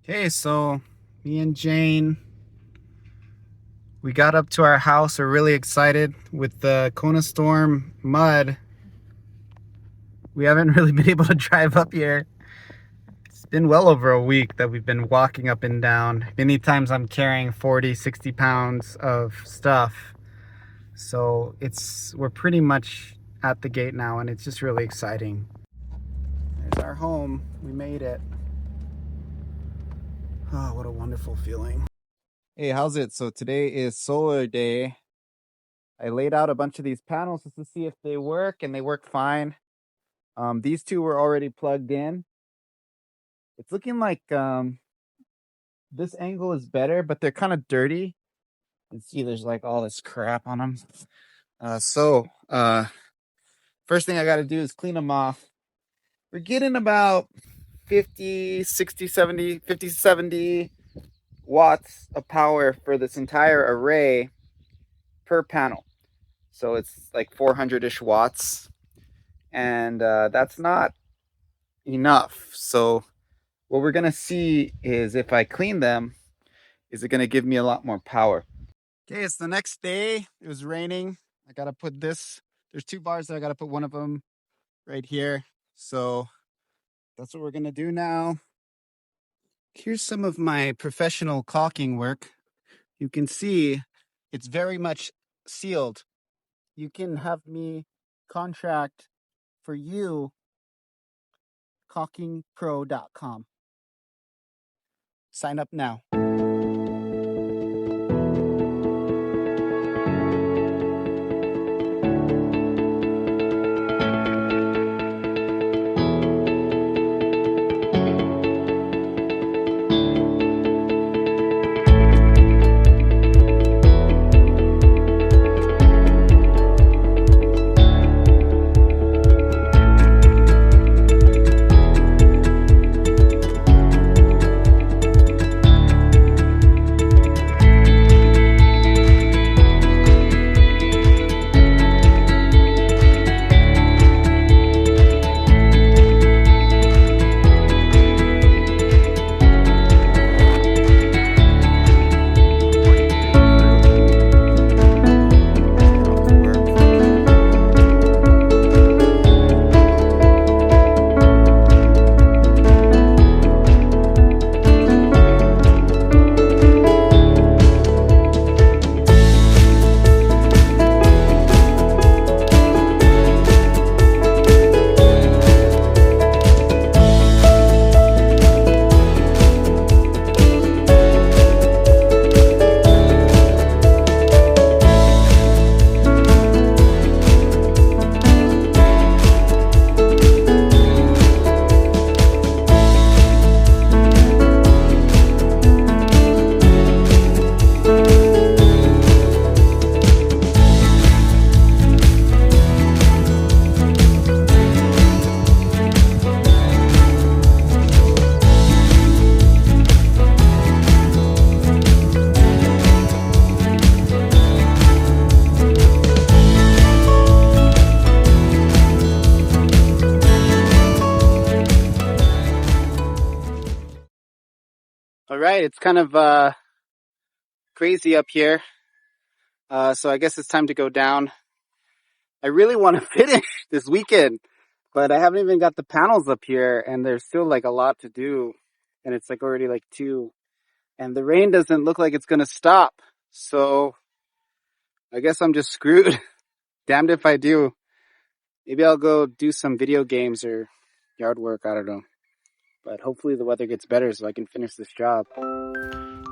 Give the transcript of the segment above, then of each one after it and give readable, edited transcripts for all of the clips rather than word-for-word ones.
Okay, so me and Jane, we got up to our house. We're really excited with the Kona storm mud. We haven't really been able to drive up here. It's been well over a week that we've been walking up and down. Many times I'm carrying 40, 60 pounds of stuff. So we're pretty much at the gate now, and it's just really exciting. There's our home. We made it. Oh, what a wonderful feeling. Hey, how's it? So today is solar day. I laid out a bunch of these panels just to see if they work, and they work fine. These two were already plugged in. It's looking like this angle is better, but they're kind of dirty. You can see there's like all this crap on them. First thing I got to do is clean them off. We're getting about 50, 60, 70, 50, 70 watts of power for this entire array per panel. So it's like 400-ish watts. And that's not enough. So what we're gonna see is if I clean them, is it gonna give me a lot more power? Okay, it's the next day. It was raining. I gotta put this. There's two bars that I gotta put one of them right here. So that's what we're gonna do now. Here's some of my professional caulking work. You can see it's very much sealed. You can have me contract for you caulkingpro.com. Sign up now. All right, it's kind of crazy up here. So I guess it's time to go down. I really want to finish this weekend, but I haven't even got the panels up here, and there's still like a lot to do. And it's like already like 2, and the rain doesn't look like it's gonna stop. So I guess I'm just screwed. Damned if I do. Maybe I'll go do some video games or yard work. I don't know. But hopefully the weather gets better so I can finish this job.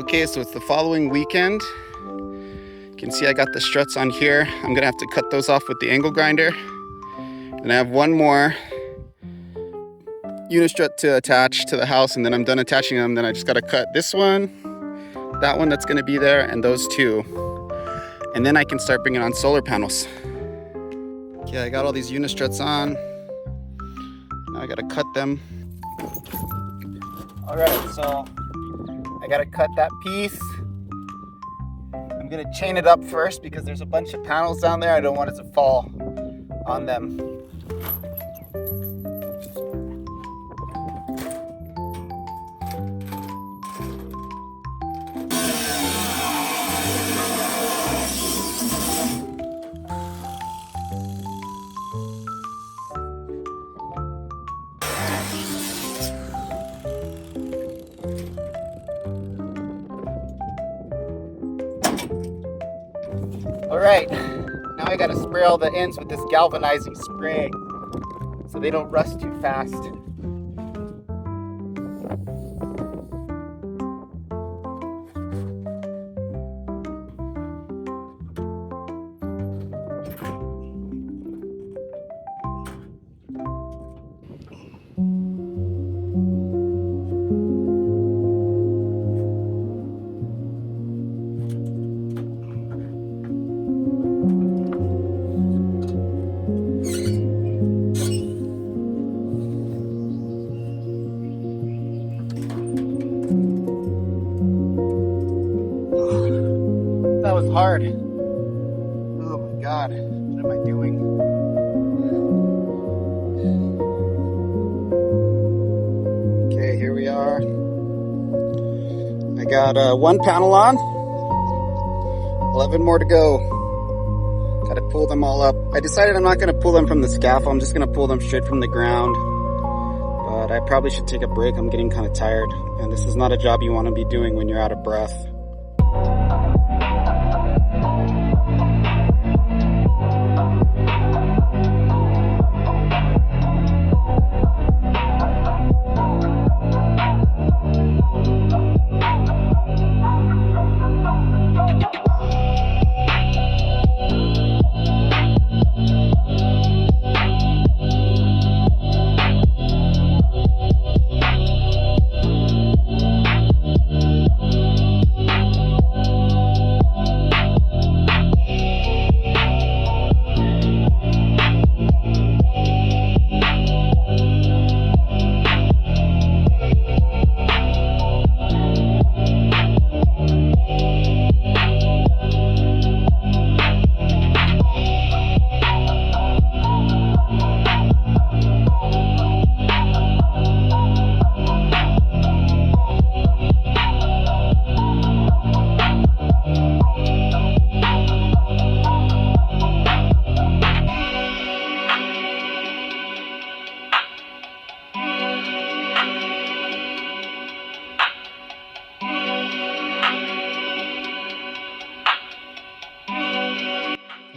Okay, so it's the following weekend. You can see I got the struts on here. I'm gonna have to cut those off with the angle grinder. And I have one more unit strut to attach to the house, and then I'm done attaching them. Then I just gotta cut this one, that one that's gonna be there, and those two. And then I can start bringing on solar panels. Okay, I got all these unit struts on. Now I gotta cut them. All right, so I gotta cut that piece. I'm gonna chain it up first because there's a bunch of panels down there. I don't want it to fall on them. right, now I gotta spray all the ends with this galvanizing spray so they don't rust too fast. That was hard. Oh my God, what am I doing? Okay, here we are. I got one panel on, 11 more to go. Gotta pull them all up. I decided I'm not gonna pull them from the scaffold, I'm just gonna pull them straight from the ground. But I probably should take a break, I'm getting kind of tired. And this is not a job you wanna be doing when you're out of breath.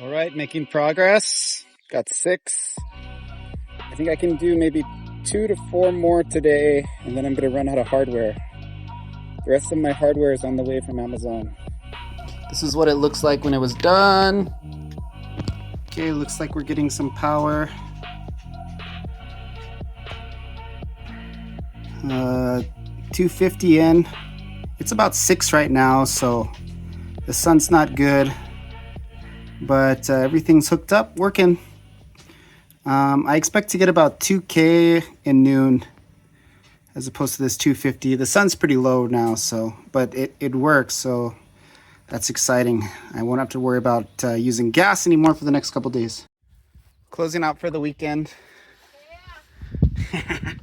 All right, making progress. Got 6. I think I can do maybe 2 to 4 more today, and then I'm gonna run out of hardware. The rest of my hardware is on the way from Amazon. This is what it looks like when it was done. Okay, looks like we're getting some power. 250 in. It's about 6 right now, so the sun's not good. But everything's hooked up, working. I expect to get about 2K in noon as opposed to this 250. The sun's pretty low now, so but it works, so that's exciting. I won't have to worry about using gas anymore for the next couple days. Closing out for the weekend. Yeah.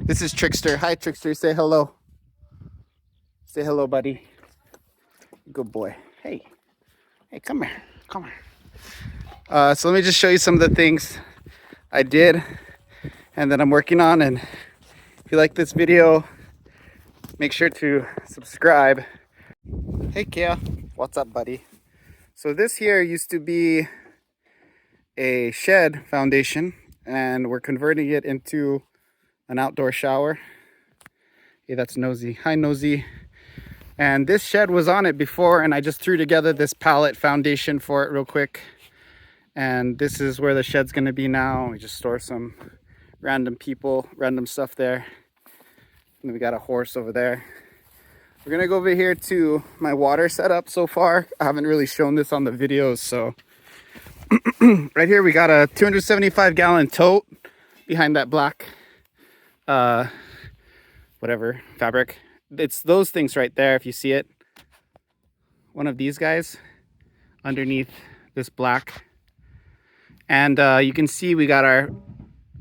This is Trickster. Hi, Trickster. Say hello. Say hello, buddy. Good boy. Hey. Hey, come here. Come here. So let me just show you some of the things I did and that I'm working on. And if you like this video, make sure to subscribe. Hey, Kia. What's up, buddy? So this here used to be a shed foundation, and we're converting it into an outdoor shower. Hey, that's Nosy. Hi, Nosy. And this shed was on it before, and I just threw together this pallet foundation for it real quick. And this is where the shed's gonna be now. We just store some random people, random stuff there. And we got a horse over there. We're gonna go over here to my water setup so far. I haven't really shown this on the videos, so. Right here we got a 275 gallon tote behind that black, whatever, fabric. It's those things right there, if you see it. One of these guys underneath this black. And you can see we got our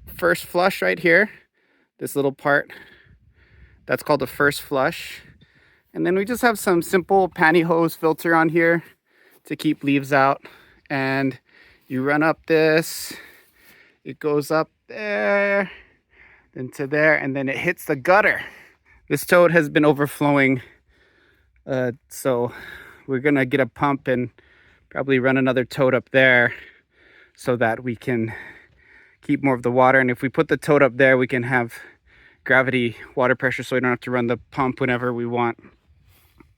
first flush right here. This little part, that's called the first flush. And then we just have some simple pantyhose filter on here to keep leaves out. And you run up this, it goes up there, then to there, and then it hits the gutter. This toad has been overflowing, so we're gonna get a pump and Probably run another tote up there so that we can keep more of the water. And if we put the tote up there, we can have gravity water pressure, so we don't have to run the pump whenever we want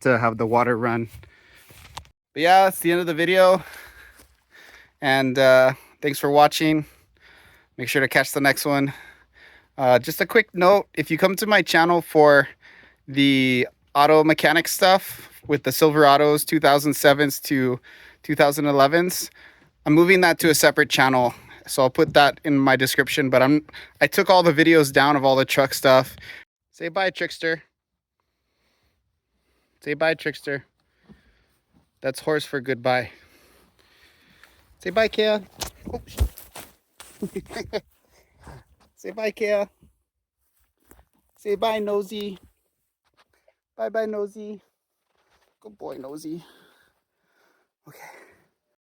to have the water run. But yeah, that's the end of the video. And thanks for watching. Make sure to catch the next one. Just a quick note, if you come to my channel for the auto mechanic stuff with the Silverados 2007s to 2011s, I'm moving that to a separate channel, so I'll put that in my description. But I took all the videos down of all the truck stuff. Say bye, Trickster. Say bye, Trickster. That's horse for goodbye. Say bye, Kea. Oh. Say bye, Kea. Say bye, Nosy. Bye bye, Nosy. Good boy, Nosy.